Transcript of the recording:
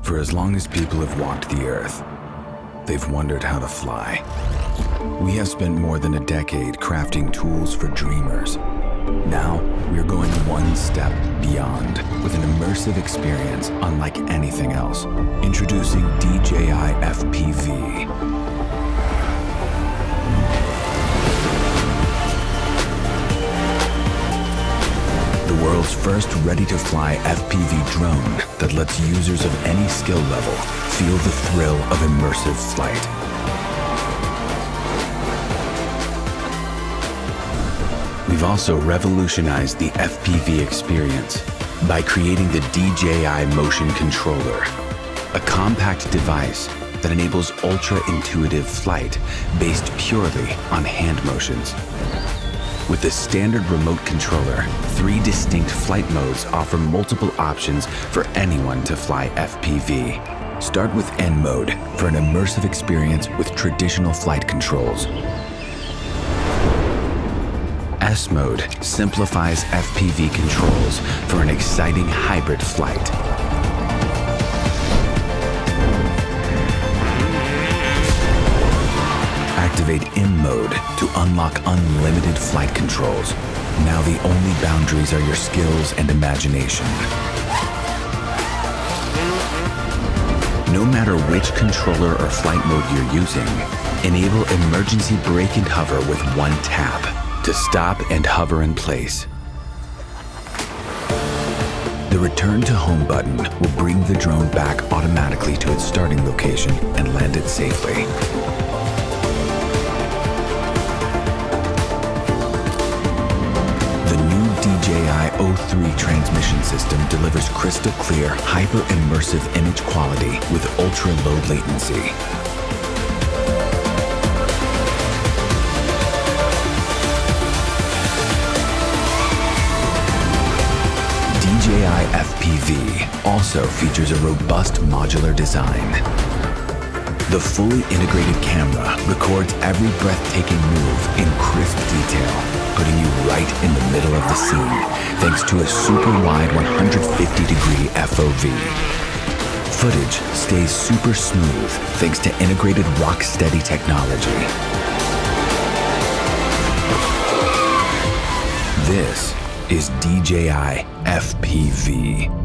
For as long as people have walked the earth, they've wondered how to fly. We have spent more than a decade crafting tools for dreamers. Now, we're going one step beyond with an immersive experience unlike anything else. Introducing DJI FPV. The world's first ready-to-fly FPV drone that lets users of any skill level feel the thrill of immersive flight. We've also revolutionized the FPV experience by creating the DJI Motion Controller, a compact device that enables ultra-intuitive flight based purely on hand motions. With the standard remote controller, 3 distinct flight modes offer multiple options for anyone to fly FPV. Start with N mode for an immersive experience with traditional flight controls. S mode simplifies FPV controls for an exciting hybrid flight. Activate M mode to unlock unlimited flight controls. Now the only boundaries are your skills and imagination. No matter which controller or flight mode you're using, enable emergency brake and hover with one tap to stop and hover in place. The Return to Home button will bring the drone back automatically to its starting location and land it safely. The new DJI O3 transmission system delivers crystal clear, hyper-immersive image quality with ultra-low latency. DJI FPV also features a robust modular design. The fully integrated camera records every breathtaking move in crisp detail, putting you right in the middle of the scene thanks to a super wide 150-degree FOV. Footage stays super smooth thanks to integrated rock-steady technology. This is DJI FPV.